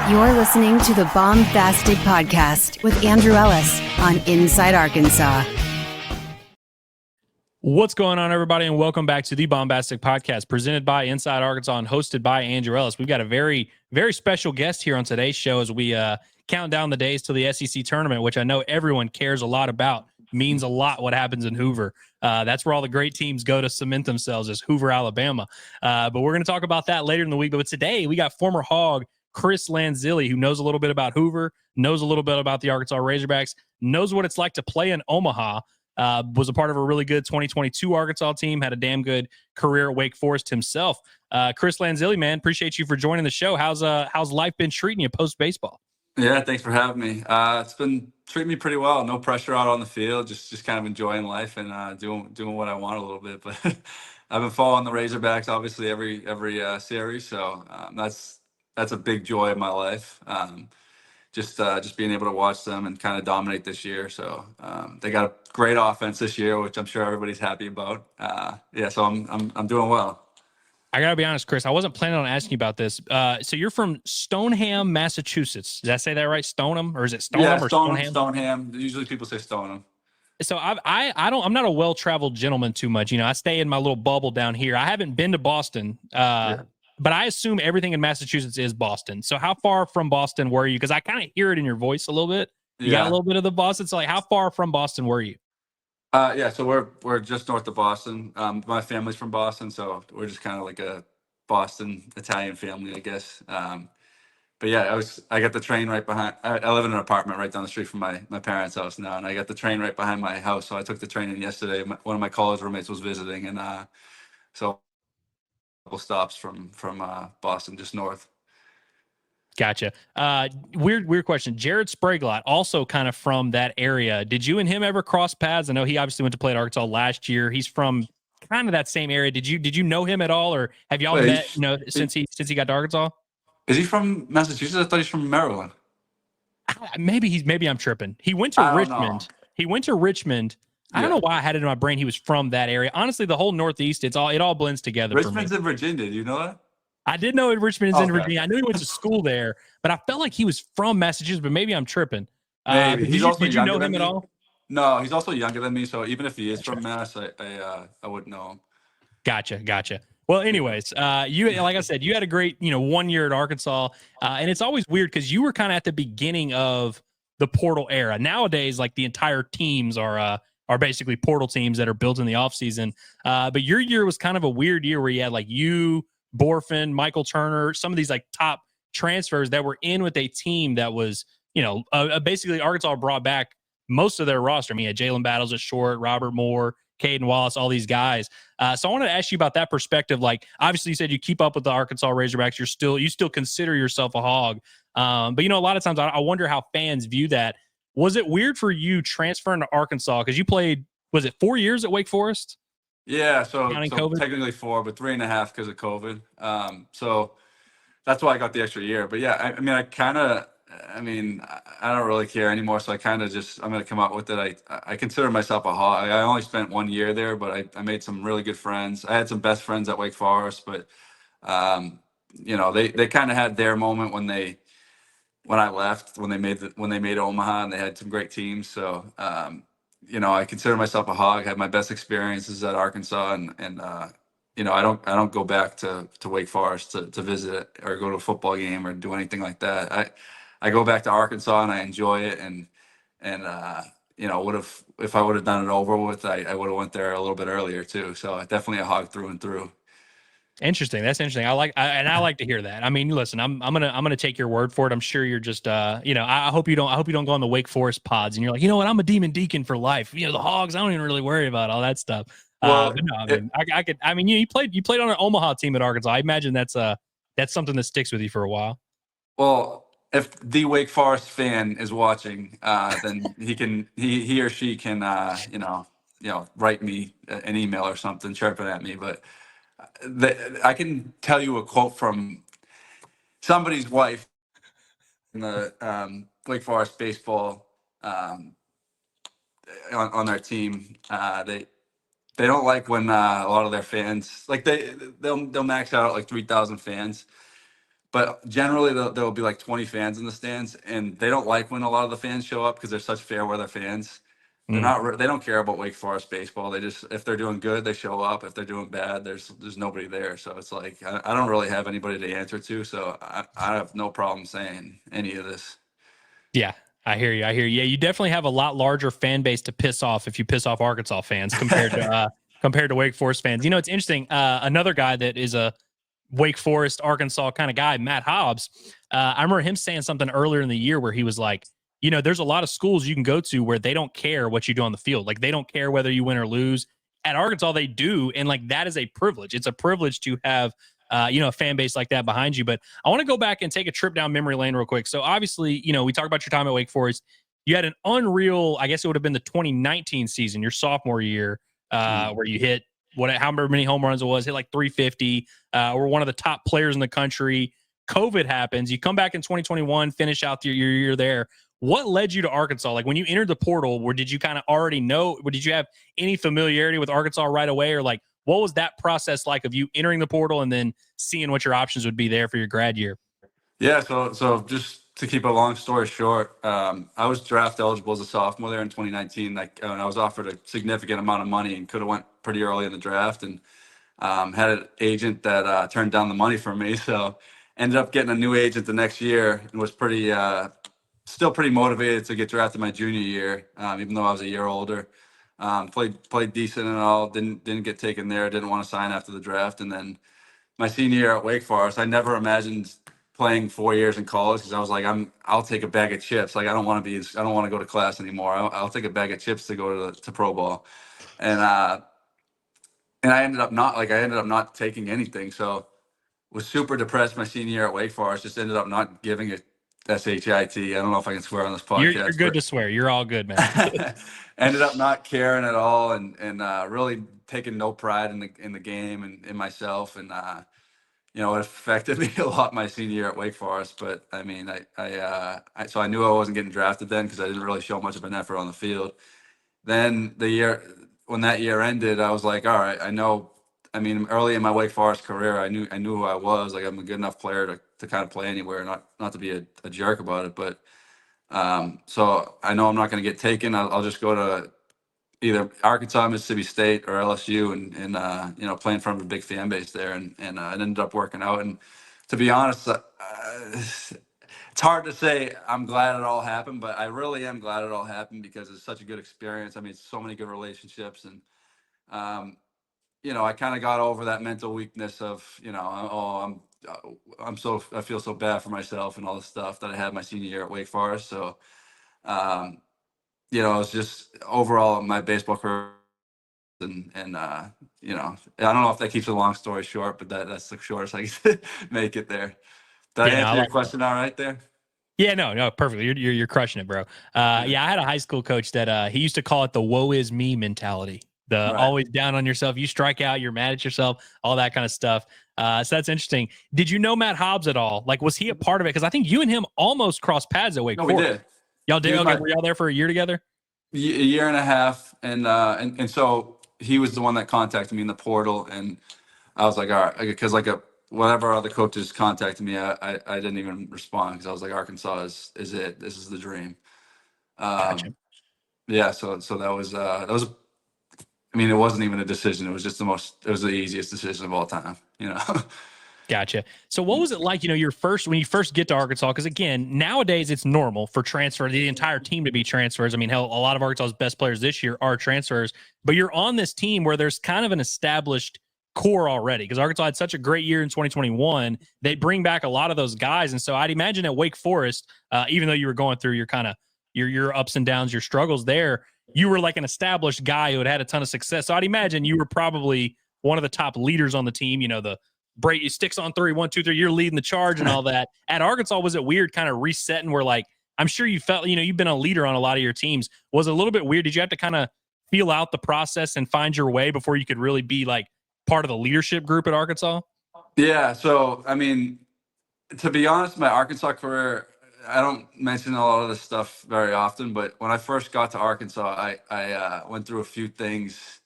You're listening to the Baumbastic Podcast with Andrew Ellis on Inside Arkansas. What's going on, everybody, and welcome back to the Baumbastic Podcast, presented by Inside Arkansas and hosted by Andrew Ellis. We've got a very, very special guest here on today's show as we count down the days till the SEC tournament, which I know everyone cares a lot about. Means a lot what happens in Hoover. That's where all the great teams go to cement themselves, is Hoover, Alabama. But we're going to talk about that later in the week. But today we got former Hog Chris Lanzilli, who knows a little bit about Hoover, knows a little bit about the Arkansas Razorbacks, knows what it's like to play in Omaha, was a part of a really good 2022 Arkansas team, had a damn good career at Wake Forest himself. Chris Lanzilli, man, appreciate you for joining the show. How's life been treating you post-baseball? Yeah, thanks for having me. It's been treating me pretty well. No pressure out on the field, just kind of enjoying life and doing what I want a little bit. But I've been following the Razorbacks, obviously, every series, so that's a big joy of my life. Just being able to watch them and kind of dominate this year. So they got a great offense this year, which I'm sure everybody's happy about. So I'm doing well. I got to be honest, Chris, I wasn't planning on asking you about this. So you're from Stoneham, Massachusetts. Did I say that right? Stoneham? Or is it Stoneham or Stoneham? Stoneham. Usually people say Stoneham. So I'm not a well-traveled gentleman too much. You know, I stay in my little bubble down here. I haven't been to Boston, but I assume everything in Massachusetts is Boston. So how far from Boston were you? Because I kind of hear it in your voice a little bit. You got a little bit of the Boston. So like, how far from Boston were you? So we're just north of Boston. My family's from Boston, so we're just kind of like a Boston Italian family, I guess. But yeah, I got the train right behind. I live in an apartment right down the street from my parents' house now, and I got the train right behind my house. So I took the train in yesterday. One of my college roommates was visiting, and so a couple stops from Boston, just north. Gotcha. Weird question. Jared Spraglott, also kind of from that area. Did you and him ever cross paths? I know he obviously went to play at Arkansas last year. He's from kind of that same area. Did you know him at all, or have y'all met? Since he got to Arkansas. Is he from Massachusetts? I thought he's from Maryland. Maybe I'm tripping. He went to Richmond. He went to Richmond. I don't know why I had it in my brain he was from that area. Honestly, the whole Northeast, it all blends together. Richmond's in Virginia. Do you know that? I did know Richmond is in Virginia. I knew he went to school there, but I felt like he was from Massachusetts, but maybe I'm tripping. Maybe. Did you know him at all? No, he's also younger than me, so even if he is from Mass, I wouldn't know him. Gotcha. Well, anyways, you, like I said, you had a great, 1 year at Arkansas, and it's always weird because you were kind of at the beginning of the portal era. Nowadays, like the entire teams are basically portal teams that are built in the offseason. But your year was kind of a weird year where you had like you, Borfin, Michael Turner, some of these like top transfers that were in with a team that was, basically Arkansas brought back most of their roster. I mean, you had Jalen Battles at short, Robert Moore, Caden Wallace, all these guys. So I wanted to ask you about that perspective. Like, obviously you said you keep up with the Arkansas Razorbacks. You still consider yourself a Hog. But a lot of times I wonder how fans view that. Was it weird for you transferring to Arkansas? Because you played, was it 4 years at Wake Forest? Yeah, so technically 4, but 3.5 because of COVID. So that's why I got the extra year. But yeah, I don't really care anymore. So I'm going to come out with it. I consider myself a Hog. I only spent 1 year there, but I made some really good friends. I had some best friends at Wake Forest, but they kind of had their moment when I left, when they made Omaha, and they had some great teams. So I consider myself a Hog. Had my best experiences at Arkansas, and I don't go back to Wake Forest to visit or go to a football game or do anything like that. I go back to Arkansas and I enjoy it, and if I would have done it over with, I would have went there a little bit earlier too. So definitely a Hog through and through. Interesting. That's interesting. I like to hear that. I mean, listen, I'm gonna take your word for it. I'm sure you're just I hope you don't go on the Wake Forest pods and you're like, you know what, I'm a Demon Deacon for life. The Hogs, I don't even really worry about all that stuff. Well, but no, you played on an Omaha team at Arkansas. I imagine that's something that sticks with you for a while. Well, if the Wake Forest fan is watching, then he or she can write me an email or something chirping at me, but I can tell you a quote from somebody's wife in the Wake Forest baseball on their team. They don't like when a lot of their fans, like they'll max out at like 3,000 fans, But generally, there'll be like 20 fans in the stands, and they don't like when a lot of the fans show up because they're such fair weather fans. They don't care about Wake Forest baseball. They just, if they're doing good, they show up. If they're doing bad, there's nobody there. So it's like I don't really have anybody to answer to. So I have no problem saying any of this. Yeah, I hear you. Yeah, you definitely have a lot larger fan base to piss off if you piss off Arkansas fans compared to Wake Forest fans. You know, it's interesting. Another guy that is a Wake Forest, Arkansas kind of guy, Matt Hobbs. I remember him saying something earlier in the year where he was like, you know, there's a lot of schools you can go to where they don't care what you do on the field. Like, they don't care whether you win or lose. At Arkansas, they do. And like, that is a privilege. It's a privilege to have, a fan base like that behind you. But I want to go back and take a trip down memory lane real quick. So obviously, you know, we talk about your time at Wake Forest. You had an unreal, I guess it would have been the 2019 season, your sophomore year, where you hit however many home runs it was, hit like 350. We're one of the top players in the country. COVID happens. You come back in 2021, finish out your year there. What led you to Arkansas? Like, when you entered the portal, did you kind of already know, or did you have any familiarity with Arkansas right away? Or like, what was that process like of you entering the portal and then seeing what your options would be there for your grad year? Yeah, so just to keep a long story short, I was draft eligible as a sophomore there in 2019. Like, I was offered a significant amount of money and could have went pretty early in the draft, and had an agent that turned down the money for me. So ended up getting a new agent the next year and was still pretty motivated to get drafted my junior year, even though I was a year older. Played decent and all. Didn't get taken there. Didn't want to sign after the draft. And then my senior year at Wake Forest, I never imagined playing 4 years in college because I was like, I'll take a bag of chips. Like, I don't want to go to class anymore. I'll take a bag of chips to go to pro ball. And I ended up not taking anything. So was super depressed my senior year at Wake Forest. Just ended up not giving it SHIT. I don't know if I can swear on this podcast. You're good to swear. You're all good, man. Ended up not caring at all, and really taking no pride in the game and in myself, and it affected me a lot my senior year at Wake Forest. But I mean, so I knew I wasn't getting drafted then because I didn't really show much of an effort on the field. Then when that year ended, I was like, all right, I know. I mean, early in my Wake Forest career, I knew who I was. Like, I'm a good enough player to kind of play anywhere, not to be a jerk about it. But so I know I'm not going to get taken. I'll just go to either Arkansas, Mississippi State, or LSU, and play in front of a big fan base there. And it ended up working out. And to be honest, it's hard to say I'm glad it all happened, but I really am glad it all happened because it's such a good experience. I mean, so many good relationships, and I kind of got over that mental weakness of, I feel so bad for myself and all the stuff that I had my senior year at Wake Forest. So, it was just overall my baseball career, and I don't know if that keeps a long story short, but that's the shortest I can make it there. Did I answer your question all right there? Yeah, no, perfect. You're crushing it, bro. I had a high school coach that he used to call it the "woe is me" mentality. The always down on yourself. You strike out, you're mad at yourself, all that kind of stuff. So that's interesting. Did you know Matt Hobbs at all? Like, was he a part of it? Because I think you and him almost crossed paths at Wake Forest. We did. Y'all did? Okay, were y'all there for a year together? A year and a half, and so he was the one that contacted me in the portal, and I was like, all right, because whatever other coaches contacted me, I didn't even respond because I was like, Arkansas is it. This is the dream. Gotcha. Yeah, so that was I mean, it wasn't even a decision. It was just it was the easiest decision of all time, Gotcha. So what was it like, when you first get to Arkansas? Because again, nowadays it's normal for the entire team to be transfers. I mean, hell, a lot of Arkansas's best players this year are transfers, but you're on this team where there's kind of an established core already because Arkansas had such a great year in 2021. They bring back a lot of those guys. And so I'd imagine at Wake Forest, even though you were going through your ups and downs, your struggles there, you were like an established guy who had a ton of success. So I'd imagine you were probably one of the top leaders on the team, the Brady sticks on 3, 1, 2, 3, you're leading the charge and all that. At Arkansas, was it weird kind of resetting where, like, I'm sure you felt, you've been a leader on a lot of your teams. Was it a little bit weird? Did you have to kind of feel out the process and find your way before you could really be like part of the leadership group at Arkansas? Yeah. So, I mean, to be honest, my Arkansas career, I don't mention a lot of this stuff very often, but when I first got to Arkansas, I went through a few things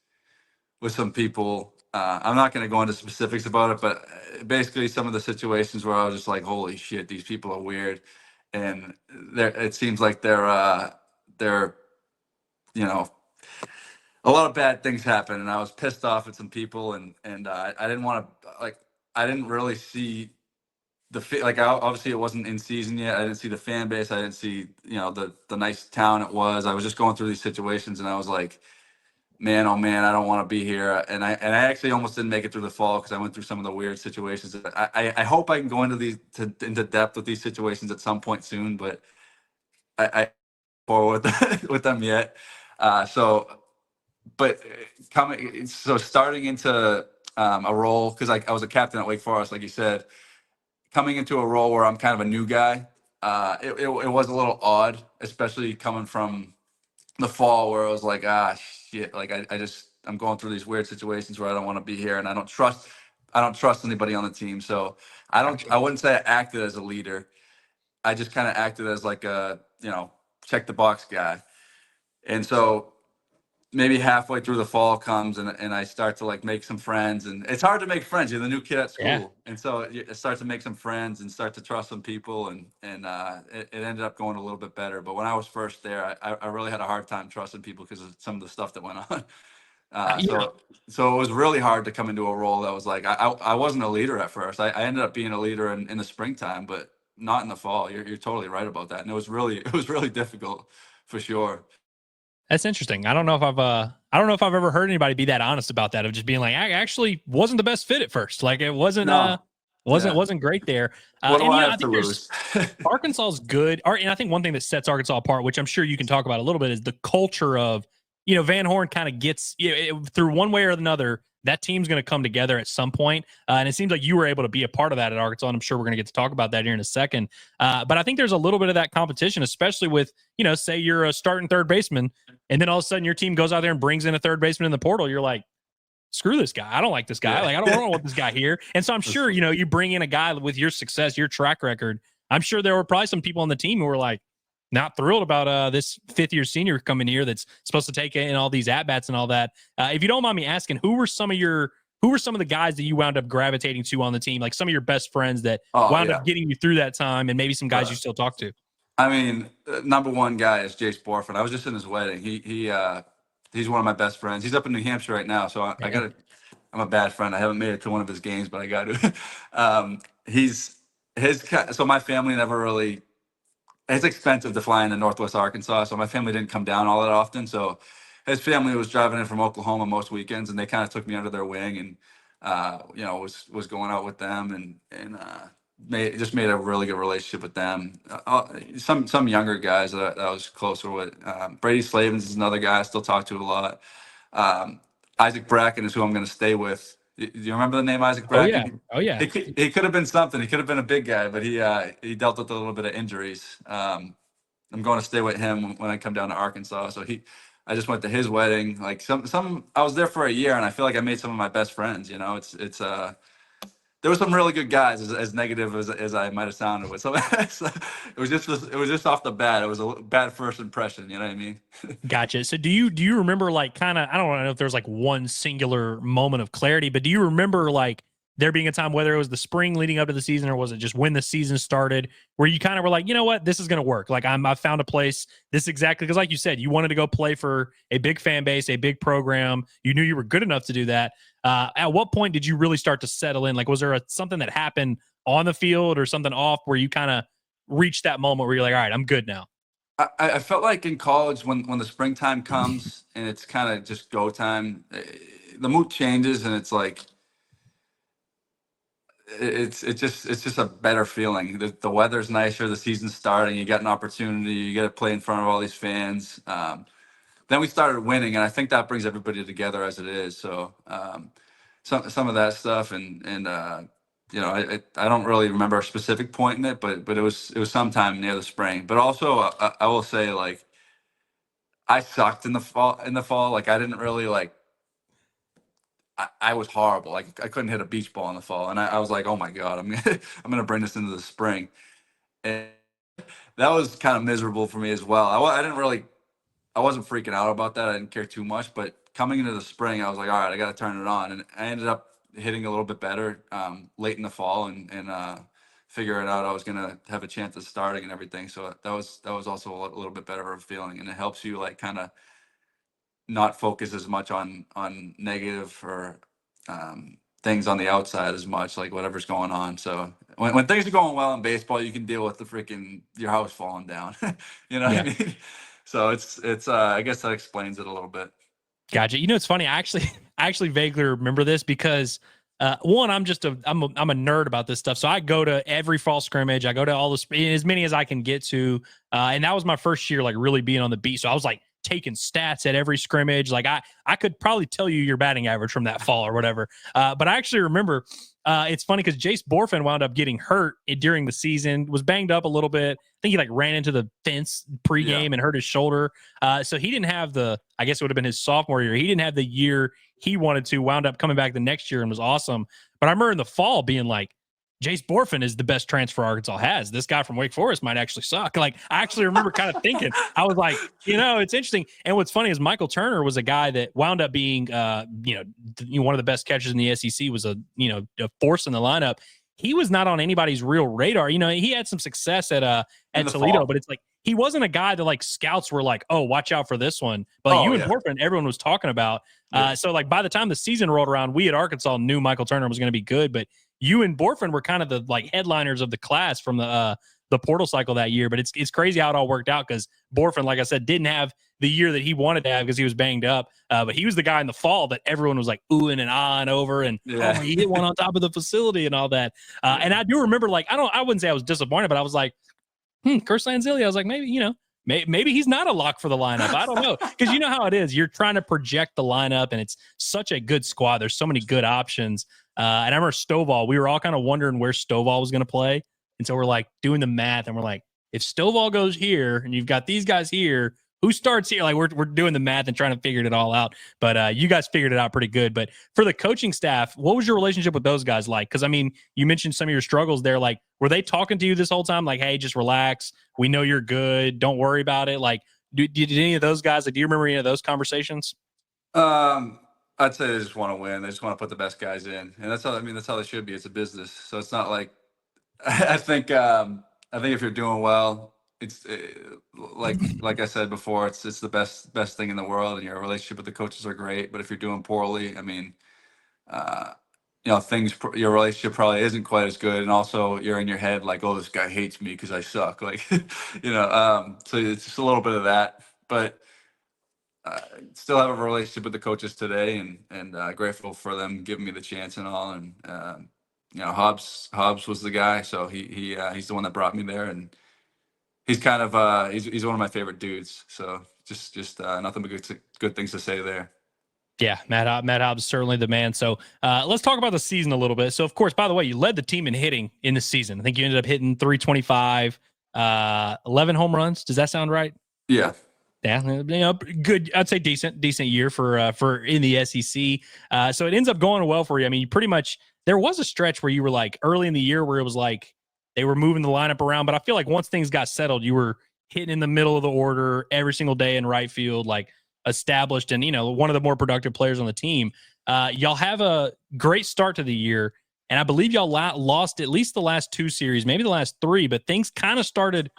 with some people I'm not going to go into specifics about it, but basically some of the situations where I was just like, holy shit, these people are weird. And it seems like they're, you know, a lot of bad things happen. And I was pissed off at some people, and I didn't want to, like, I didn't really see obviously it wasn't in season yet. I didn't see the fan base. I didn't see, the nice town it was. I was just going through these situations, and I was like, man, oh man, I don't want to be here. And I actually almost didn't make it through the fall because I went through some of the weird situations. I hope I can go into depth with these situations at some point soon, but I forward with them yet. But starting into a role, because I was a captain at Wake Forest, like you said, coming into a role where I'm kind of a new guy, it was a little odd, especially coming from the fall where I was like, shit, like I'm going through these weird situations where I don't want to be here, and I don't trust anybody on the team. So I wouldn't say I acted as a leader. I just kind of acted as like a, check the box guy. And so maybe halfway through the fall comes, and I start to like make some friends, and it's hard to make friends. You're the new kid at school. Yeah. And so you start to make some friends and start to trust some people, and it ended up going a little bit better. But when I was first there, I really had a hard time trusting people because of some of the stuff that went on. Yeah. So it was really hard to come into a role that was like, I wasn't a leader at first. I ended up being a leader in the springtime, but not in the fall. You're totally right about that. And it was really difficult for sure. That's interesting. I don't know if I've ever heard anybody be that honest about that, of just being like, I actually wasn't the best fit at first. Like it wasn't, No. wasn't great there. What do I I have to think lose? Arkansas is good. And I think one thing that sets Arkansas apart, which I'm sure you can talk about a little bit, is the culture of, Van Horn kind of gets, through one way or another, that team's going to come together at some point. And it seems like you were able to be a part of that at Arkansas. And I'm sure we're going to get to talk about that here in a second. But I think there's a little bit of that competition, especially with, say you're a starting third baseman, and then all of a sudden your team goes out there and brings in a third baseman in the portal. You're like, screw this guy. I don't like this guy. Yeah. Like, I don't want this guy here. And so I'm sure, you bring in a guy with your success, your track record. I'm sure there were probably some people on the team who were like, not thrilled about this fifth-year senior coming here that's supposed to take in all these at-bats and all that. If you don't mind me asking, who were some of the guys that you wound up gravitating to on the team, like some of your best friends that wound up getting you through that time, and maybe some guys you still talk to? I mean, number one guy is Jace Borford. I was just in his wedding. He's one of my best friends. He's up in New Hampshire right now, so I'm a bad friend. I haven't made it to one of his games, but I got to. So my family never really. It's expensive to fly into Northwest Arkansas, so my family didn't come down all that often. So his family was driving in from Oklahoma most weekends, and they kind of took me under their wing, and was going out with them, and made a really good relationship with them. Some younger guys that I was closer with. Brady Slavens is another guy I still talk to a lot. Isaac Bracken is who I'm going to stay with. Do you remember the name Isaac Bracken? Oh yeah. He could have been something. He could have been a big guy, but he dealt with a little bit of injuries. I'm going to stay with him when I come down to Arkansas. So I just went to his wedding. Like I was there for a year, and I feel like I made some of my best friends. There were some really good guys, as negative as I might have sounded with. So it was just off the bat. It was a bad first impression. You know what I mean? Gotcha. So do you remember, like, kind of, I don't know if there's like one singular moment of clarity, but do you remember like there being a time, whether it was the spring leading up to the season or was it just when the season started, where you kind of were like, you know what, this is going to work. Like I've found a place. This exactly, because like you said, you wanted to go play for a big fan base, a big program. You knew you were good enough to do that. At what point did you really start to settle in? Like, was there something that happened on the field or something off where you kind of reached that moment where you're like, all right, I'm good now? I felt like in college when the springtime comes and it's kind of just go time, the mood changes, and it's like it's just a better feeling. The weather's nicer, the season's starting, you got an opportunity, you get to play in front of all these fans. Then we started winning, and I think that brings everybody together as it is. So some of that stuff, and I don't really remember a specific point in it, but it was sometime near the spring. But also I will say, like, I sucked in the fall. Like I didn't really like. I was horrible. Like I couldn't hit a beach ball in the fall, and I was like, oh my god, I'm gonna bring this into the spring, and that was kind of miserable for me as well. I wasn't freaking out about that. I didn't care too much, but coming into the spring, I was like, all right, I got to turn it on. And I ended up hitting a little bit better late in the fall and figuring out I was going to have a chance of starting and everything. So that was also a little bit better of a feeling. And it helps you like kind of not focus as much on negative or things on the outside as much, like whatever's going on. So when things are going well in baseball, you can deal with the freaking your house falling down. You know what I mean? So it's I guess that explains it a little bit. Gotcha. You know, it's funny. I actually vaguely remember this because one, I'm a nerd about this stuff. So I go to every fall scrimmage. I go to all as many as I can get to. And that was my first year, like really being on the beat. So I was like taking stats at every scrimmage. Like I could probably tell you your batting average from that fall or whatever. But I actually remember it's funny because Jace Borfin wound up getting hurt during the season, was banged up a little bit. I think he like ran into the fence pregame and hurt his shoulder. So he didn't have I guess it would have been his sophomore year. He didn't have the year he wanted to, wound up coming back the next year and was awesome. But I remember in the fall being like, Jace Borfin is the best transfer Arkansas has. This guy from Wake Forest might actually suck. Like, I actually remember kind of thinking, I was like, it's interesting. And what's funny is Michael Turner was a guy that wound up being, one of the best catchers in the SEC, was a force in the lineup. He was not on anybody's real radar. He had some success at Toledo, fall. But it's like, he wasn't a guy that like scouts were like, oh, watch out for this one. But like, and Borfin, everyone was talking about. So like by the time the season rolled around, we at Arkansas knew Michael Turner was going to be good, but you and Borfin were kind of the like headliners of the class from the portal cycle that year. But it's crazy how it all worked out because Borfin, like I said, didn't have the year that he wanted to have because he was banged up. But he was the guy in the fall that everyone was like oohing and ahhing over, and he hit one on top of the facility and all that. And I do remember, like, I wouldn't say I was disappointed, but I was like, Curse Lanzilli. I was like, maybe he's not a lock for the lineup. I don't know. Because you know how it is. You're trying to project the lineup, and it's such a good squad. There's so many good options. And I remember Stovall, we were all kind of wondering where Stovall was going to play. And so we're like doing the math, and we're like, if Stovall goes here and you've got these guys here, who starts here? Like we're doing the math and trying to figure it all out. But you guys figured it out pretty good. But for the coaching staff, what was your relationship with those guys like? Because I mean, you mentioned some of your struggles there. Like, were they talking to you this whole time? Like, hey, just relax. We know you're good. Don't worry about it. Like, did any of those guys? Like, do you remember any of those conversations? I'd say they just want to win. They just want to put the best guys in, and that's how they should be. It's a business, so it's not like I think if you're doing well, it's like I said before, it's the best thing in the world, and your relationship with the coaches are great. But if you're doing poorly, I mean, your relationship probably isn't quite as good, and also you're in your head like, oh, this guy hates me because I suck, like so it's just a little bit of that, but. Still have a relationship with the coaches today, and grateful for them giving me the chance and all. And Hobbs was the guy, so he's the one that brought me there, and he's kind of he's one of my favorite dudes. So just nothing but good things to say there. Yeah, Matt Hobbs is certainly the man. So let's talk about the season a little bit. So of course, by the way, you led the team in hitting in the season. I think you ended up hitting 325, 11 home runs. Does that sound right? Yeah. Yeah, good. I'd say decent year for in the SEC. So it ends up going well for you. I mean, you pretty much, there was a stretch where you were like early in the year where it was like they were moving the lineup around, but I feel like once things got settled, you were hitting in the middle of the order every single day in right field, like established and one of the more productive players on the team. Y'all have a great start to the year, and I believe y'all lost at least the last 2 series, maybe the last 3, but things kind of started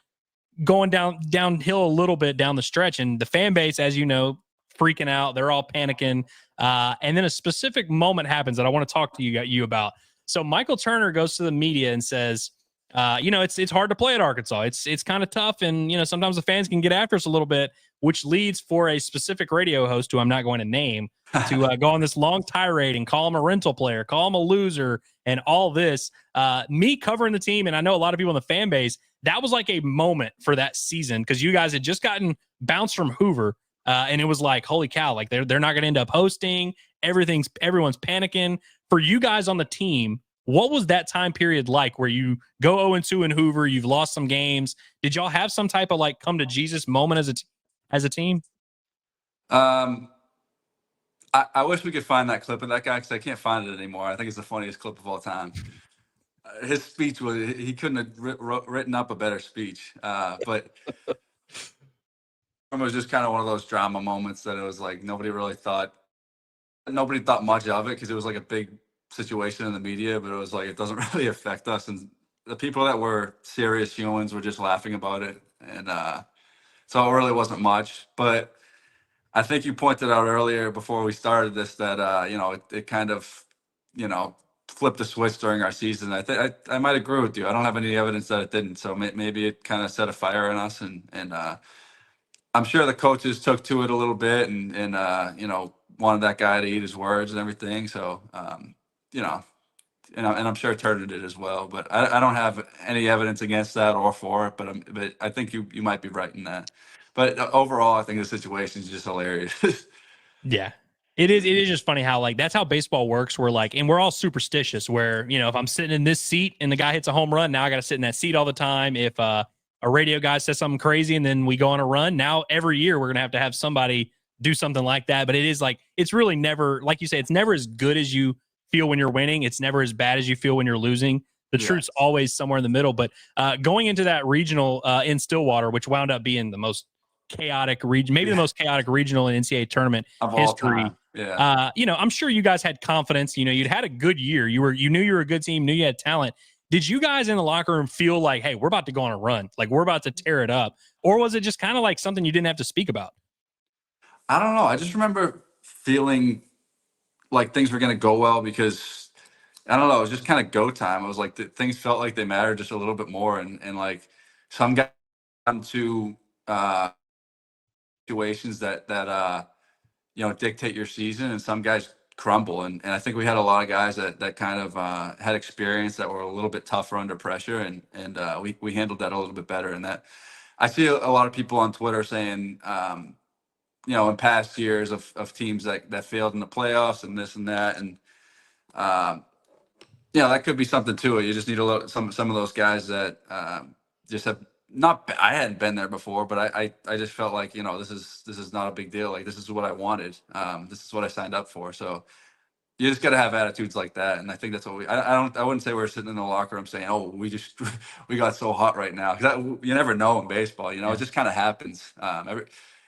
going downhill a little bit down the stretch, and the fan base, as you know, freaking out. They're all panicking. And then a specific moment happens that I want to talk to you about. So Michael Turner goes to the media and says, it's hard to play at Arkansas. It's kind of tough. And, sometimes the fans can get after us a little bit, which leads for a specific radio host who I'm not going to name to go on this long tirade and call him a rental player, call him a loser, and all this. Me covering the team, and I know a lot of people in the fan base, that was like a moment for that season because you guys had just gotten bounced from Hoover, and it was like, holy cow, like they're not going to end up hosting. Everyone's panicking. For you guys on the team, what was that time period like where you go 0-2 in Hoover, you've lost some games? Did y'all have some type of like come to Jesus moment as a team? I wish we could find that clip of that guy because I can't find it anymore. I think it's the funniest clip of all time. His speech he couldn't have written up a better speech. But it was just kind of one of those drama moments that it was like nobody really thought nobody thought much of it because it was like a big situation in the media, but it was like it doesn't really affect us. And the people that were serious humans were just laughing about it, and so it really wasn't much. But I think you pointed out earlier before we started this that it kind of flipped the switch during our season. I think I might agree with you. I don't have any evidence that it didn't. So maybe it kind of set a fire in us, and I'm sure the coaches took to it a little bit, and wanted that guy to eat his words and everything. So and I'm sure Turner did as well. But I don't have any evidence against that or for it. But I think you might be right in that. But overall, I think the situation is just hilarious. Yeah. It is just funny how like that's how baseball works. We're like, and we're all superstitious where, if I'm sitting in this seat and the guy hits a home run, now I got to sit in that seat all the time. If a radio guy says something crazy and then we go on a run, now every year we're going to have somebody do something like that. But it is like, it's really never, like you say, it's never as good as you feel when you're winning. It's never as bad as you feel when you're losing. The truth's always somewhere in the middle. But going into that regional in Stillwater, which wound up being the most chaotic region, maybe the most chaotic regional in NCAA tournament of history. All time. Yeah. I'm sure you guys had confidence. You'd had a good year. You knew you were a good team, knew you had talent. Did you guys in the locker room feel like, hey, we're about to go on a run, like we're about to tear it up? Or was it just kind of like something you didn't have to speak about? I don't know. I just remember feeling like things were going to go well because I don't know. It was just kind of go time. It was like things felt like they mattered just a little bit more, and like some guys to situations that dictate your season, and some guys crumble. And I think we had a lot of guys that kind of had experience that were a little bit tougher under pressure, and we handled that a little bit better. And that I see a lot of people on Twitter saying, in past years of teams that failed in the playoffs and this and that, and that could be something to it. You just need some of those guys that just have not. I hadn't been there before, but I just felt like this is not a big deal. Like this is what I wanted. This is what I signed up for. So you just got to have attitudes like that, and I think that's what I wouldn't say we're sitting in the locker room saying, "Oh, we got so hot right now." Because you never know in baseball. It just kind of happens.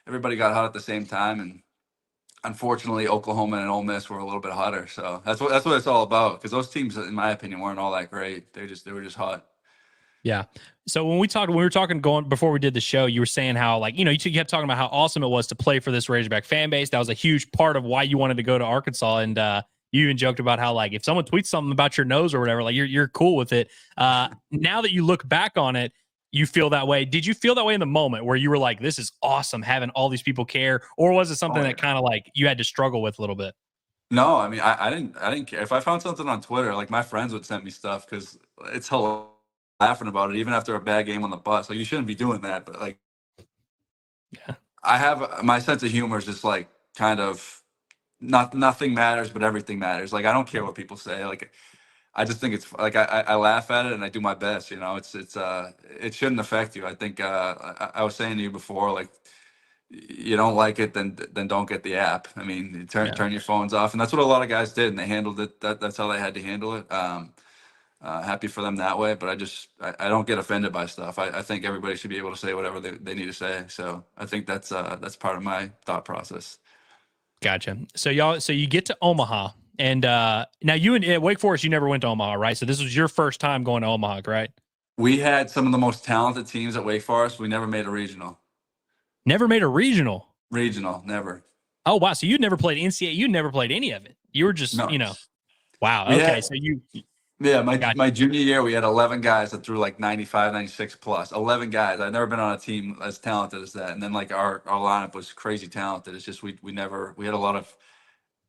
Everybody got hot at the same time, and unfortunately, Oklahoma and Ole Miss were a little bit hotter. So that's what it's all about. Because those teams, in my opinion, weren't all that great. They were just hot. Yeah. So when we were talking going before we did the show, you were saying how you kept talking about how awesome it was to play for this Razorback fan base. That was a huge part of why you wanted to go to Arkansas, and you even joked about how if someone tweets something about your nose or whatever, you're cool with it. Now that you look back on it, you feel that way. Did you feel that way in the moment where you were like, this is awesome having all these people care? Or was it something that kind of you had to struggle with a little bit? No, I mean, I didn't care. If I found something on Twitter, my friends would send me stuff because it's hilarious laughing about it, even after a bad game on the bus. You shouldn't be doing that. But I have my sense of humor is just kind of nothing matters, but everything matters. I don't care what people say. I just think it's I laugh at it and I do my best. It shouldn't affect you. I think I was saying to you before, you don't like it, then don't get the app. I mean, turn your phones off, and that's what a lot of guys did, and they handled it. That's how they had to handle it. Happy for them that way, but I don't get offended by stuff. I think everybody should be able to say whatever they need to say. So I think that's part of my thought process. Gotcha. So you get to Omaha. And now you and Wake Forest, you never went to Omaha, right? So this was your first time going to Omaha, right? We had some of the most talented teams at Wake Forest. We never made a regional. Never made a regional? Regional, never. Oh, wow. So you'd never played NCAA. You'd never played any of it. You were just, wow. Okay. So you. Yeah, my junior year, we had 11 guys that threw 95, 96 plus. 11 guys. I've never been on a team as talented as that. And then our lineup was crazy talented. It's just we had a lot of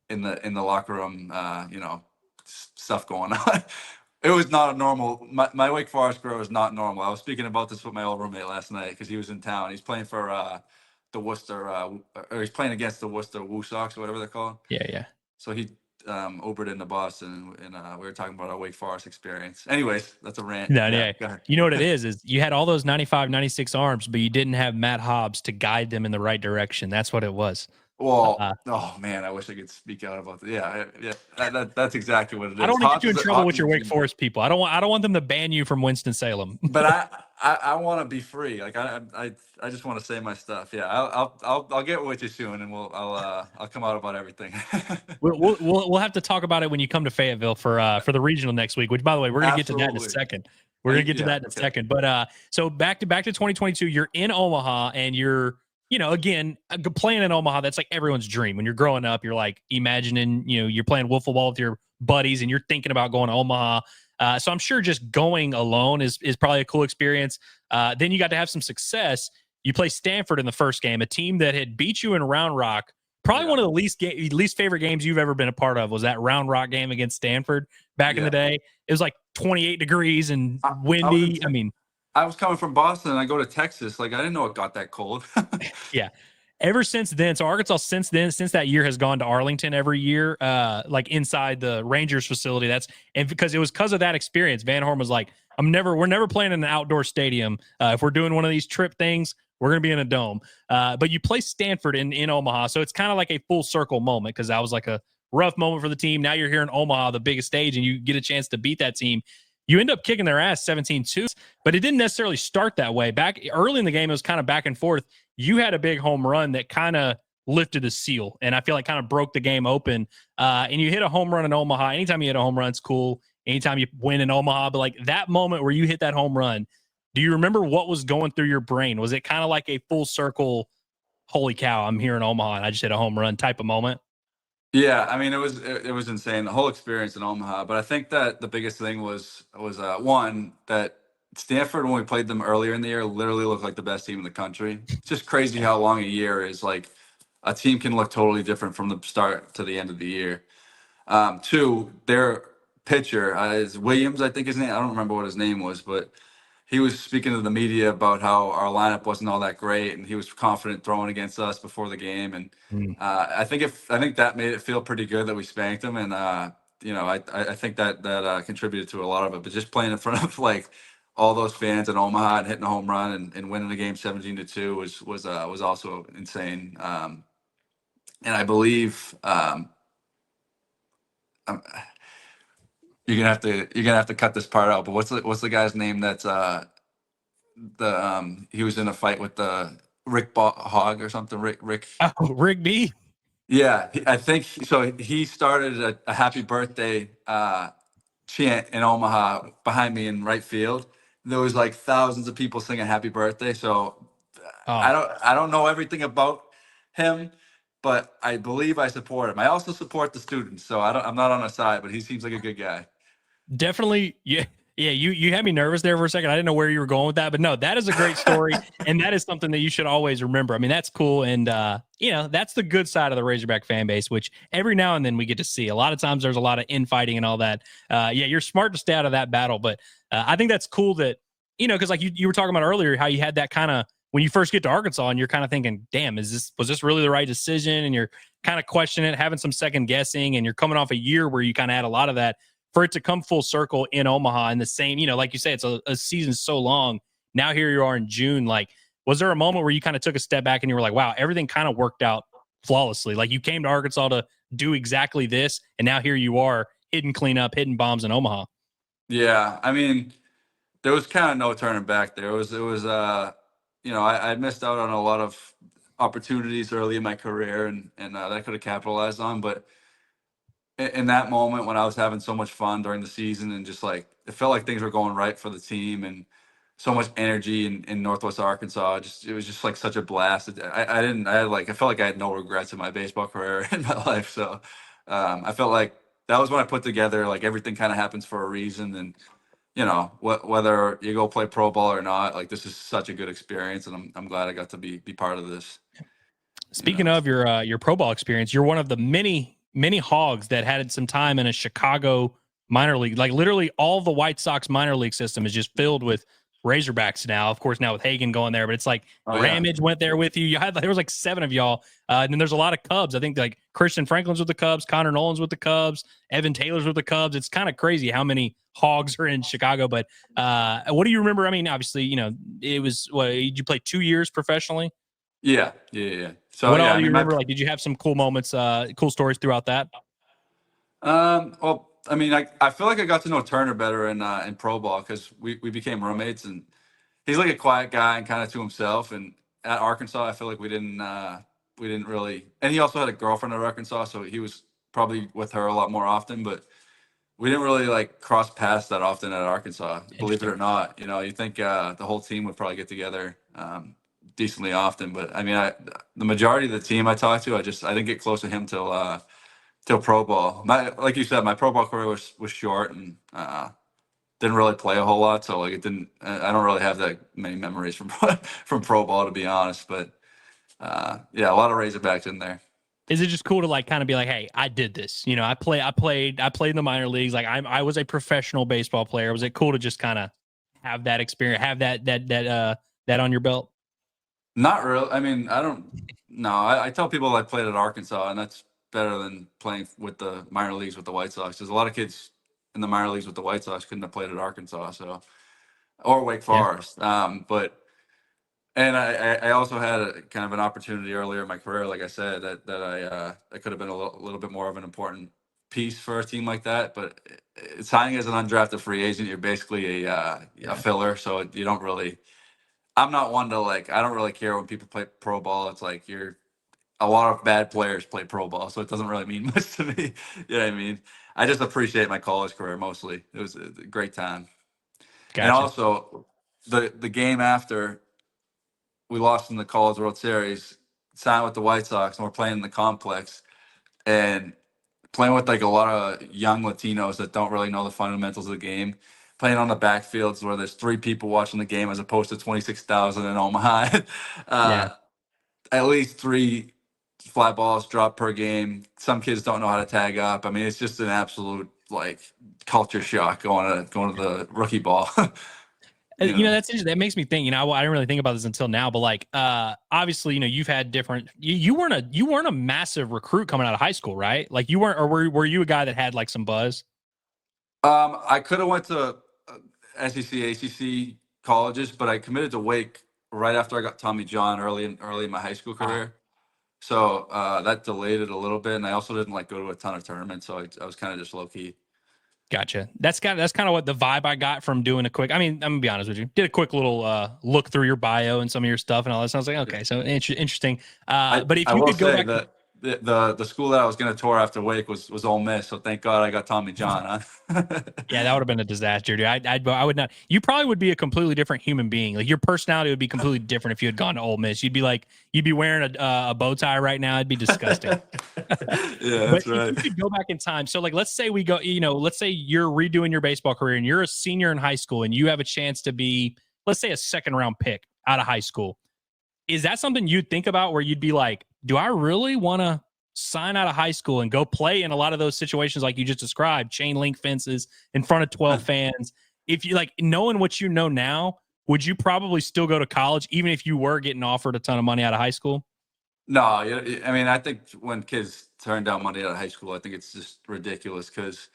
in the locker room, stuff going on. It was not a normal. My Wake Forest career was not normal. I was speaking about this with my old roommate last night because he was in town. He's playing for the Worcester, or he's playing against the Worcester White Sox or whatever they're called. Yeah. So he Ubered into Boston, and we were talking about our Wake Forest experience. Anyways, that's a rant. No, yeah. You know what it is you had all those 95, 96 arms, but you didn't have Matt Hobbs to guide them in the right direction. That's what it was. Well, Uh, oh man, I wish I could speak out about that. Yeah, that's exactly what it I don't is. want to get you in trouble Hobbs with is a your Wake dream. Forest people. I don't want them to ban you from Winston-Salem. But I want to be free. Like I just want to say my stuff. Yeah, I'll get with you soon, and I'll come out about everything. We'll have to talk about it when you come to Fayetteville for the regional next week. Which, by the way, we're going to get to that in a Absolutely. second. We're going to get to that in a Okay. second. But so back to 2022, you're in Omaha, and you're again playing in Omaha. That's like everyone's dream. When you're growing up, you're like imagining you're playing wiffle ball with your buddies, and you're thinking about going to Omaha. So I'm sure just going alone is probably a cool experience. Then you got to have some success. You play Stanford in the first game, a team that had beat you in Round Rock. Probably one of the least favorite games you've ever been a part of was that Round Rock game against Stanford back in the day. It was like 28 degrees and windy. I was coming from Boston and I go to Texas. Like I didn't know it got that cold. Yeah. Ever since then, so Arkansas since that year has gone to Arlington every year, like inside the Rangers facility. And because of that experience, Van Horn was like, we're never playing in an outdoor stadium. If we're doing one of these trip things, we're going to be in a dome. But you play Stanford in Omaha. So it's kind of like a full circle moment because that was like a rough moment for the team. Now you're here in Omaha, the biggest stage, and you get a chance to beat that team. You end up kicking their ass 17-2, but it didn't necessarily start that way. Back early in the game, it was kind of back and forth. You had a big home run that kind of lifted the seal, and I feel like kind of broke the game open. And you hit a home run in Omaha. Anytime you hit a home run, it's cool. Anytime you win in Omaha, but like that moment where you hit that home run, do you remember what was going through your brain? Was it kind of like a full circle, holy cow, I'm here in Omaha and I just hit a home run type of moment? Yeah, I mean it was insane, the whole experience in Omaha. But I think that the biggest thing was one that Stanford, when we played them earlier in the year, literally looked like the best team in the country. It's just crazy how long a year is. Like a team can look totally different from the start to the end of the year. Two, their pitcher is Williams, I think his name. I don't remember what his name was, but he was speaking to the media about how our lineup wasn't all that great, and he was confident throwing against us before the game. And I think that made it feel pretty good that we spanked them, and I think that contributed to a lot of it. But just playing in front of like all those fans in Omaha and hitting a home run and winning the game 17-2 was also insane. And I believe you're gonna have to cut this part out. But what's the guy's name that's he was in a fight with the Hogg or something. Rick. Oh, Rick B. Yeah, I think so. He started a happy birthday chant in Omaha behind me in right field. There was like thousands of people singing happy birthday. So I don't know everything about him, but I believe I support him. I also support the students, so I'm not on a side, but he seems like a good guy. Definitely. Yeah. Yeah. You had me nervous there for a second. I didn't know where you were going with that, but no, that is a great story. And that is something that you should always remember. I mean, that's cool. And, that's the good side of the Razorback fan base, which every now and then we get to see. A lot of times there's a lot of infighting and all that. You're smart to stay out of that battle, but I think that's cool that, because like you were talking about earlier, how you had that kind of, when you first get to Arkansas and you're kind of thinking, damn, was this really the right decision? And you're kind of questioning it, having some second guessing, and you're coming off a year where you kind of had a lot of that. For it to come full circle in Omaha in the same, like you say, it's a season so long. Now here you are in June. Like, was there a moment where you kind of took a step back and you were like, wow, everything kind of worked out flawlessly? Like you came to Arkansas to do exactly this, and now here you are hitting cleanup, hitting bombs in Omaha. Yeah, I mean, there was kind of no turning back there. I missed out on a lot of opportunities early in my career, and that I could have capitalized on, but in that moment when I was having so much fun during the season and just like it felt like things were going right for the team and so much energy in Northwest Arkansas, it was just like such a blast. I felt like I had no regrets in my baseball career in my life. So I felt like that was when I put together like everything kind of happens for a reason, and whether you go play pro ball or not, like this is such a good experience, and I'm glad I got to be part of this. Speaking of your pro ball experience, you're one of the many Hogs that had some time in a Chicago minor league. Like literally all the White Sox minor league system is just filled with Razorbacks now. Of course, now with Hagen going there, but it's like Ramage went there with you. There was like 7 of y'all. And then there's a lot of Cubs. I think like Christian Franklin's with the Cubs, Connor Nolan's with the Cubs, Evan Taylor's with the Cubs. It's kind of crazy how many Hogs are in Chicago. But what do you remember? I mean, obviously, it was, did you play 2 years professionally? Yeah. So What yeah, all I do you mean, remember? Like, did you have some cool moments, cool stories throughout that? Well, I mean, I feel like I got to know Turner better in pro ball because we became roommates, and he's like a quiet guy and kind of to himself. And at Arkansas, I feel like we didn't really, and he also had a girlfriend at Arkansas, so he was probably with her a lot more often, but we didn't really like cross paths that often at Arkansas, believe it Interesting. or not. You know, you think the whole team would probably get together decently often, but I mean, the majority of the team I talked to, I didn't get close to him till pro ball. Like you said, my pro ball career was short and didn't really play a whole lot, so like it didn't. I don't really have that many memories from from pro ball, to be honest. But yeah, a lot of Razorbacks in there. Is it just cool to like kind of be like, hey, I did this? You know, I played in the minor leagues. Like I was a professional baseball player. Was it cool to just kind of have that experience, have that on your belt? Not really. I mean, I don't. No, I tell people I played at Arkansas, and that's better than playing with the minor leagues with the White Sox. There's a lot of kids in the minor leagues with the White Sox couldn't have played at Arkansas, so or Wake Yeah. Forest. But and I also had a kind of an opportunity earlier in my career, like I said, I could have been a little bit more of an important piece for a team like that. But signing as an undrafted free agent, you're basically a filler, so you don't really. I'm not one to like. I don't really care when people play pro ball. It's like a lot of bad players play pro ball, so it doesn't really mean much to me. You know what I mean? I just appreciate my college career mostly. It was a great time, and Gotcha. also the game after we lost in the College World Series, signed with the White Sox, and we're playing in the complex and playing with like a lot of young Latinos that don't really know the fundamentals of the game. Playing on the backfields where there's 3 people watching the game as opposed to 26,000 in Omaha. Yeah. At least 3 fly balls dropped per game. Some kids don't know how to tag up. I mean, it's just an absolute like culture shock going to the rookie ball. You know, that's interesting. That makes me think, you know, I didn't really think about this until now, but like, obviously, you know, you've had different, you weren't a massive recruit coming out of high school, right? Like you weren't, or were you a guy that had like some buzz? I could have went to SEC, ACC colleges, but I committed to Wake right after I got Tommy John early in my high school career. So that delayed it a little bit, and I also didn't like go to a ton of tournaments, so I was kind of just low key. Gotcha. That's kind of what the vibe I got from doing a quick. I mean, I'm gonna be honest with you. Did a quick little look through your bio and some of your stuff and all that. So I was like, okay, so interesting. But if I you will could go say back, that the school that I was going to tour after Wake was Ole Miss, so thank God I got Tommy John. Huh? yeah, that would have been a disaster, dude. I would not. You probably would be a completely different human being. Like your personality would be completely different if you had gone to Ole Miss. You'd be wearing a bow tie right now. It'd be disgusting. Yeah, But that's right. if you could go back in time, so like let's say we go, you know, let's say you're redoing your baseball career and you're a senior in high school and you have a chance to be, let's say, a second round pick out of high school. Is that something you'd think about where you'd be like, do I really want to sign out of high school and go play in a lot of those situations like you just described, chain link fences in front of 12 fans? If you like knowing what you know now, would you probably still go to college even if you were getting offered a ton of money out of high school? No, I mean, I think when kids turn down money out of high school, I think it's just ridiculous because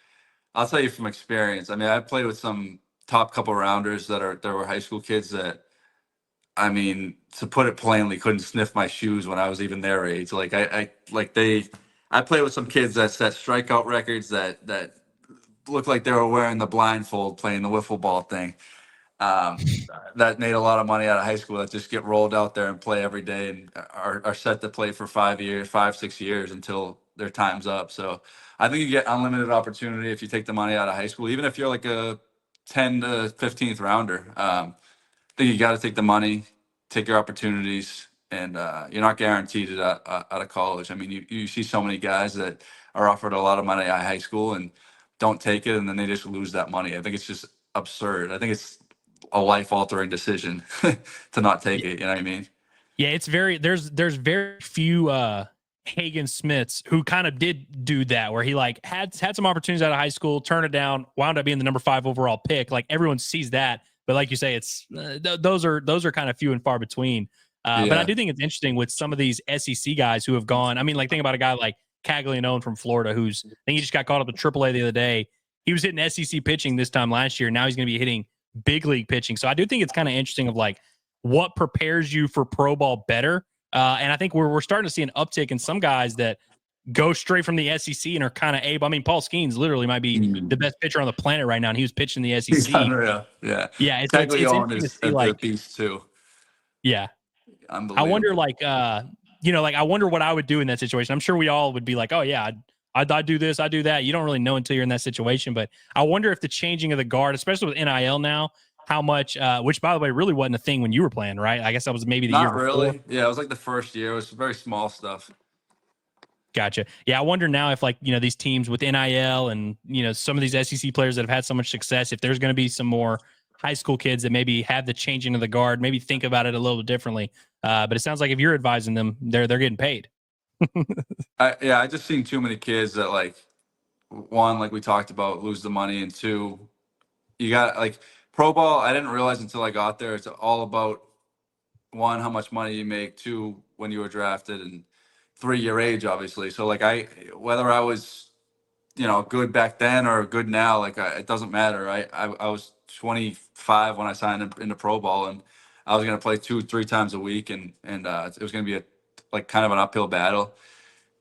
I'll tell you from experience. I mean, I played with some top couple rounders that were high school kids that, I mean, to put it plainly, couldn't sniff my shoes when I was even their age. Like I played with some kids that set strikeout records that looked like they were wearing the blindfold playing the wiffle ball thing. Um, that made a lot of money out of high school that just get rolled out there and play every day and are set to play for 5, 6 years until their time's up. So I think you get unlimited opportunity if you take the money out of high school, even if you're like a 10 to 15th rounder. I think you got to take the money, take your opportunities, and you're not guaranteed it out of college. I mean, you see so many guys that are offered a lot of money at high school and don't take it, and then they just lose that money. I think it's just absurd. I think it's a life-altering decision to not take it. You know what I mean? Yeah, it's there's very few Hagen Smiths who kind of did do that, where he like had some opportunities out of high school, turned it down, wound up being the number 5 overall pick. Like everyone sees that, but like you say, it's those are kind of few and far between. But I Yeah. do think it's interesting with some of these SEC guys who have gone. I mean, like think about a guy like Caglianone from Florida, I think he just got called up to AAA the other day. He was hitting SEC pitching this time last year. Now he's going to be hitting big league pitching. So I do think it's kind of interesting of like what prepares you for pro ball better And I think we're starting to see an uptick in some guys that go straight from the SEC and are kind of able. I mean, Paul Skeens literally might be the best pitcher on the planet right now, and he was pitching the SEC. He's unreal. Yeah. Yeah, it's Caglione interesting to is see, a beast too. Yeah. Unbelievable. I wonder, I wonder what I would do in that situation. I'm sure we all would be like, oh, yeah, I do this, I do that. You don't really know until you're in that situation. But I wonder if the changing of the guard, especially with NIL now, how much, which, by the way, really wasn't a thing when you were playing, right? I guess that was maybe the year before. Not really. Yeah, it was like the first year. It was very small stuff. Gotcha. Yeah, I wonder now if, these teams with NIL and, some of these SEC players that have had so much success, if there's going to be some more high school kids that maybe have the changing of the guard, maybe think about it a little differently. But it sounds like if you're advising them, they're getting paid. I just seen too many kids that one, like we talked about, lose the money, and two, you got pro ball. I didn't realize until I got there, it's all about one, how much money you make, two, when you were drafted, and three, your age, obviously. So whether I was, good back then or good now, it doesn't matter. I was 25 when I signed into pro ball, and I was going to play 2-3 times a week, and it was going to be kind of an uphill battle.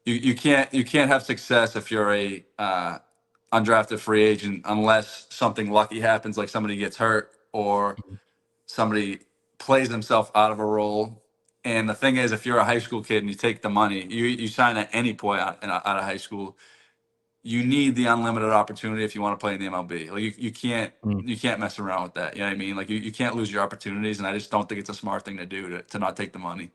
You can't have success if you're a undrafted free agent unless something lucky happens, like somebody gets hurt or somebody plays themselves out of a role. And the thing is, if you're a high school kid and you take the money, you sign at any point out of high school, you need the unlimited opportunity if you want to play in the MLB. You can't mess around with that. You know what I mean? You can't lose your opportunities, and I just don't think it's a smart thing to do to not take the money.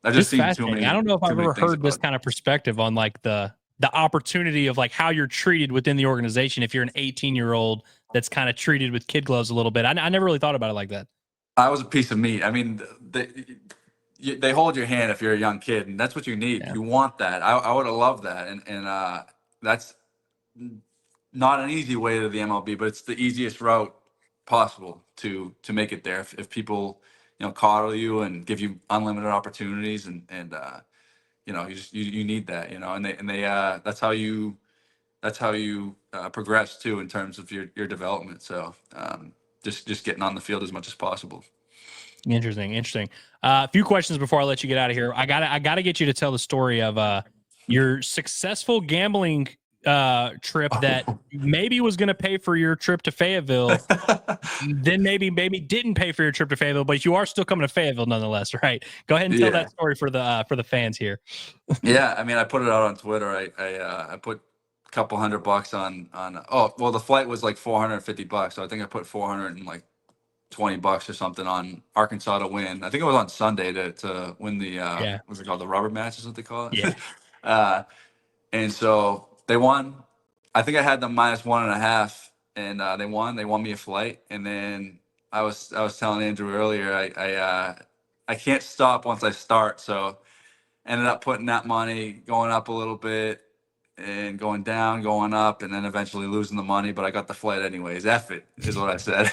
I've just seen too many. I don't know if I've ever heard this kind of perspective on the opportunity of how you're treated within the organization if you're an 18-year-old that's kind of treated with kid gloves a little bit. I never really thought about it like that. I was a piece of meat. I mean, they hold your hand if you're a young kid, and that's what you need. Yeah. You want that. I would have loved that, and that's not an easy way to the MLB, but it's the easiest route possible to make it there. If people coddle you and give you unlimited opportunities, and you need that, and they that's how you progress too in terms of your development. So just getting on the field as much as possible. Interesting. A few questions before I let you get out of here. I gotta get you to tell the story of your successful gambling trip that maybe was going to pay for your trip to Fayetteville, then maybe didn't pay for your trip to Fayetteville, but you are still coming to Fayetteville nonetheless, right? Go ahead and tell that story for the fans here. Yeah, I mean, I put it out on Twitter. I put a couple $100 on. The flight was like $450, so I think I put $420 or something on Arkansas to win. I think it was on Sunday to win the what's it called, the rubber match is what they call it. Yeah. And so they won. I think I had them -1.5, and they won. They won me a flight, and then I was telling Andrew earlier, I can't stop once I start. So ended up putting that money, going up a little bit, and going down, going up, and then eventually losing the money. But I got the flight anyways. F it, is what I said.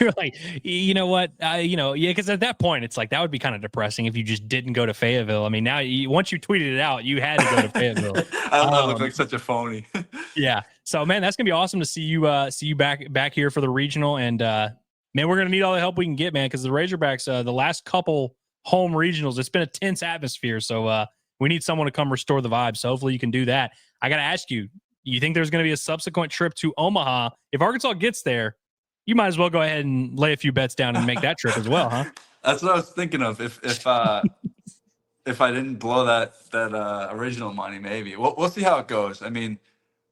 You're like, you know what? Because at that point, it's like that would be kind of depressing if you just didn't go to Fayetteville. I mean, now once you tweeted it out, you had to go to Fayetteville. I look like such a phony. Yeah. So, man, that's gonna be awesome to see you back here for the regional. And man, we're gonna need all the help we can get, man, because the Razorbacks, the last couple home regionals, it's been a tense atmosphere. So we need someone to come restore the vibe. So hopefully you can do that. I gotta ask you, you think there's gonna be a subsequent trip to Omaha? If Arkansas gets there, you might as well go ahead and lay a few bets down and make that trip as well, huh? That's what I was thinking of. If I didn't blow that original money, maybe we'll see how it goes. I mean,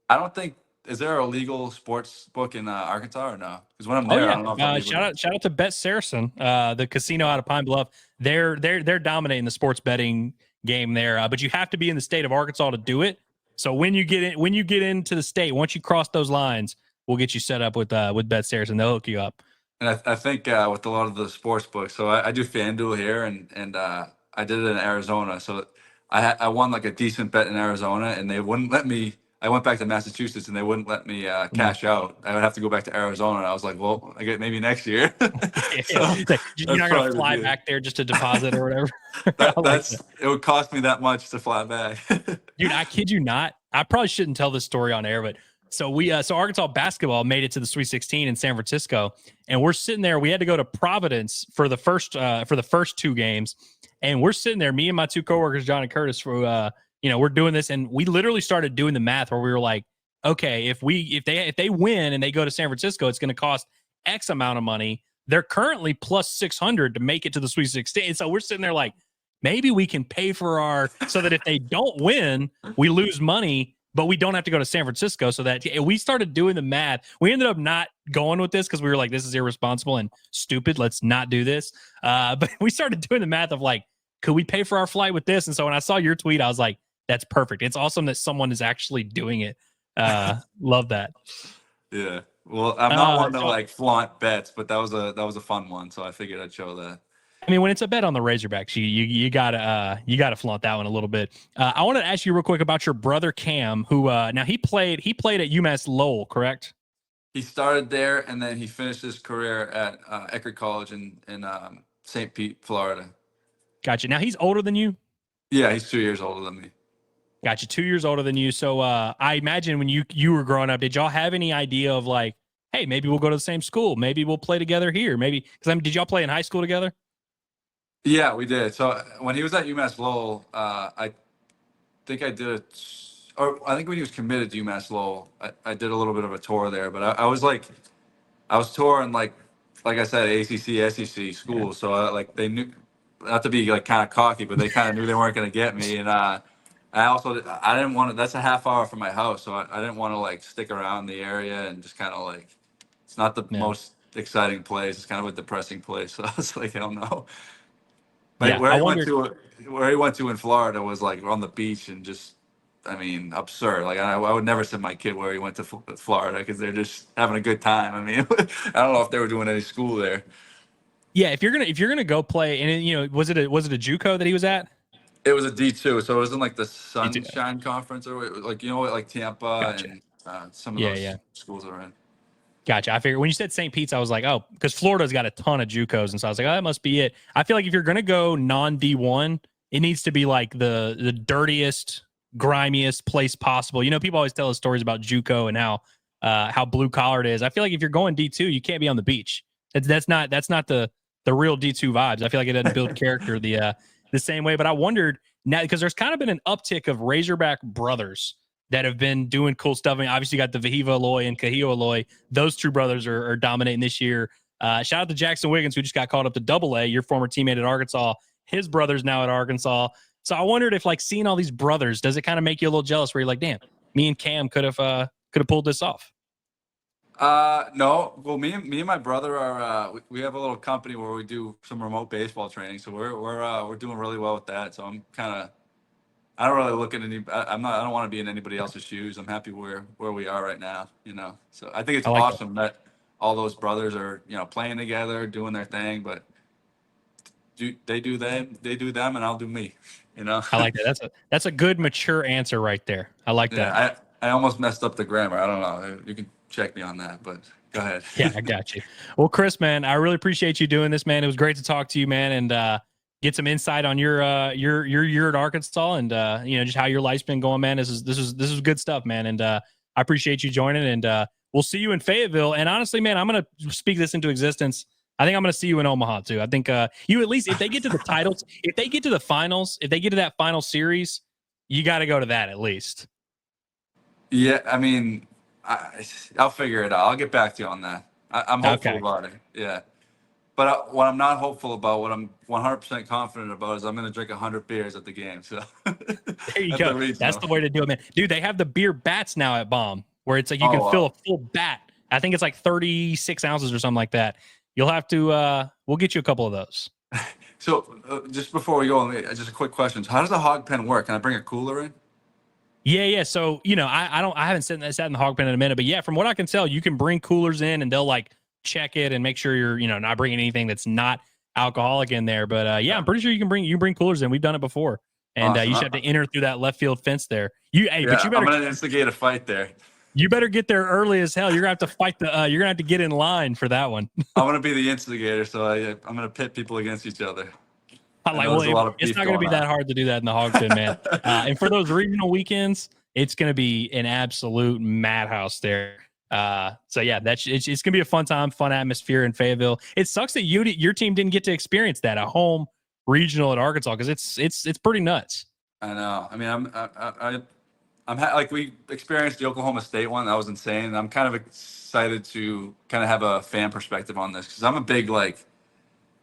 I don't think, is there a legal sports book in Arkansas or no? Because when I'm there, I don't know. If shout out to BetSaracen, the casino out of Pine Bluff. They're dominating the sports betting game there, but you have to be in the state of Arkansas to do it. So when you get into the state, once you cross those lines, we'll get you set up with BetSaracen. They'll hook you up. And I think with a lot of the sports books, so I do FanDuel here, and I did it in Arizona. So I won like a decent bet in Arizona, and they wouldn't let me. I went back to Massachusetts, and they wouldn't let me cash out. I would have to go back to Arizona. And I was like, well, I get maybe next year. So you're not going to fly back there just to deposit or whatever. It would cost me that much to fly back. Dude, I kid you not. I probably shouldn't tell this story on air, but So Arkansas basketball made it to the Sweet 16 in San Francisco, and we're sitting there. We had to go to Providence for the first two games, and we're sitting there, me and my two coworkers, John and Curtis, for we're doing this, and we literally started doing the math where we were like, okay, if they win and they go to San Francisco, it's going to cost X amount of money. They're currently plus 600 to make it to the Sweet 16. So we're sitting there like, maybe we can pay for so that if they don't win, we lose money, but we don't have to go to San Francisco. So that we started doing the math. We ended up not going with this because we were like, this is irresponsible and stupid. Let's not do this. But we started doing the math of like, could we pay for our flight with this? And so when I saw your tweet, I was like, that's perfect. It's awesome that someone is actually doing it. Love that. Yeah. Well, I'm not one to like flaunt bets, but that was a fun one. So I figured I'd show that. I mean, when it's a bet on the Razorbacks, you gotta flaunt that one a little bit. I wanted to ask you real quick about your brother Cam, who now he played at UMass Lowell, correct? He started there, and then he finished his career at Eckerd College in St. Pete, Florida. Gotcha. Now he's older than you? Yeah, he's 2 years older than me. Gotcha. 2 years older than you. So I imagine when you were growing up, did y'all have any idea of like, hey, maybe we'll go to the same school, maybe we'll play together here, maybe because did y'all play in high school together? Yeah, we did. So when he was at UMass Lowell, I think I did I think when he was committed to UMass Lowell, I did a little bit of a tour there. But I was touring like I said, ACC, SEC schools. Yeah. So they knew, not to be like kind of cocky, but they kind of knew they weren't going to get me. And I didn't want to. That's a half hour from my house, so I didn't want to like stick around the area and just kind of like, it's not the most exciting place. It's kind of a depressing place. So I was like, hell no. Like yeah, where he went to in Florida was like on the beach and just, I mean, absurd. Like I would never send my kid where he went to Florida because they're just having a good time. I mean, I don't know if they were doing any school there. Yeah, if you're gonna go play, and was it a JUCO that he was at? It was a D2, so it was in like the Sunshine Conference or like like Tampa. Gotcha. And some of those schools are in. Gotcha. I figured when you said St. Pete's, I was like, oh, because Florida's got a ton of JUCOs, and so I was like, oh, that must be it. I feel like if you're gonna go non-D1, it needs to be like the dirtiest, grimiest place possible. People always tell us stories about JUCO and how blue collar it is. I feel like if you're going D2, you can't be on the beach. That's not the real D2 vibes. I feel like it doesn't build character the same way. But I wondered now because there's kind of been an uptick of Razorback brothers that have been doing cool stuff. I mean, obviously you got the Vahiva Aloy and Kahio Aloy. Those two brothers are dominating this year. Shout out to Jackson Wiggins, who just got called up to AA, your former teammate at Arkansas. His brother's now at Arkansas. So I wondered if like seeing all these brothers, does it kind of make you a little jealous where you're like, damn, me and Cam could have pulled this off? No. Well, me and my brother are we have a little company where we do some remote baseball training. So we're doing really well with that. So I'm kind of, I don't really look at I don't want to be in anybody else's shoes. I'm happy where we are right now, So I think it's awesome that all those brothers are, playing together, doing their thing, but they do them, and I'll do me, I like that. That's a good mature answer right there. I like that. I almost messed up the grammar. I don't know. You can check me on that, but go ahead. Yeah, I got you. Well, Chris, man, I really appreciate you doing this, man. It was great to talk to you, man, and get some insight on your year at Arkansas and just how your life's been going, man. This is good stuff, man. And I appreciate you joining, and we'll see you in Fayetteville. And honestly, man, I'm gonna speak this into existence. I think I'm gonna see you in Omaha too. I think you at least, if they get to the titles, if they get to the finals, if they get to that final series, you got to go to that at least. Yeah, I mean, I'll figure it out. I'll get back to you on that. I'm hopeful about it. Yeah. But what I'm not hopeful about, what I'm 100% confident about, is I'm going to drink 100 beers at the game. So there you go. That's the way to do it, man. Dude, they have the beer bats now at Baum, where it's like you can fill a full bat. I think it's like 36 ounces or something like that. You'll have to. We'll get you a couple of those. So just before we go, just a quick question. How does the hog pen work? Can I bring a cooler in? Yeah. So I haven't sat in the hog pen in a minute, but yeah, from what I can tell, you can bring coolers in, and they'll like check it and make sure you're not bringing anything that's not alcoholic in there. But yeah, I'm pretty sure you can bring coolers in. We've done it before, and awesome. You should have to enter through that left field fence there. But you better. I'm gonna instigate a fight there. You better get there early as hell. You're gonna have to fight you're gonna have to get in line for that one. I'm gonna be the instigator, so I'm gonna pit people against each other. It's not gonna be that hard to do that in the hog pen, man. And for those regional weekends, It's going to be an absolute madhouse there. So yeah, it's going to be a fun time, fun atmosphere in Fayetteville. It sucks that your team didn't get to experience that, a home regional at Arkansas, because it's pretty nuts. I know. I mean, like we experienced the Oklahoma State one. That was insane. I'm kind of excited to kind of have a fan perspective on this, because I'm a big like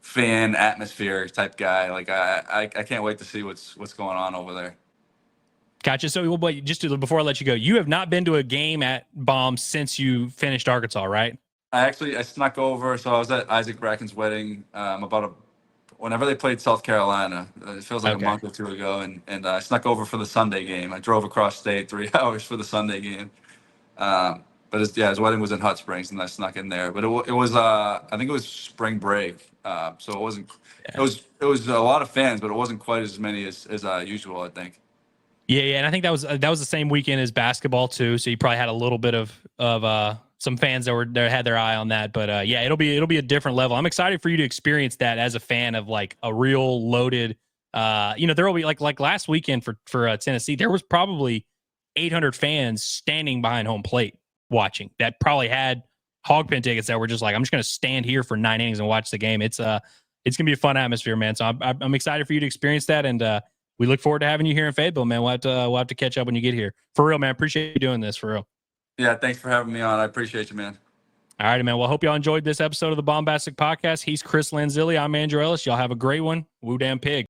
fan atmosphere type guy. Like I can't wait to see what's going on over there. Gotcha. So before I let you go, you have not been to a game at Baum since you finished Arkansas, right? I snuck over. So I was at Isaac Bracken's wedding whenever they played South Carolina. It feels like a month or two ago, and I snuck over for the Sunday game. I drove across state 3 hours for the Sunday game. But his wedding was in Hot Springs, and I snuck in there. But it was I think it was spring break, so it wasn't. Yeah. It was a lot of fans, but it wasn't quite as many as usual, I think. Yeah, and I think that was the same weekend as basketball too. So you probably had a little bit of some fans that had their eye on that. But yeah, it'll be a different level. I'm excited for you to experience that as a fan of like a real loaded. There will be like last weekend for Tennessee, there was probably 800 fans standing behind home plate watching, that probably had hog pen tickets that were just like, I'm just going to stand here for 9 innings and watch the game. It's going to be a fun atmosphere, man. So I'm excited for you to experience that. And we look forward to having you here in Fayetteville, man. We'll have to catch up when you get here. For real, man. Appreciate you doing this, for real. Yeah, thanks for having me on. I appreciate you, man. All right, man. Well, I hope y'all enjoyed this episode of the Baumbastic Podcast. He's Chris Lanzilli. I'm Andrew Ellis. Y'all have a great one. Woo damn pig.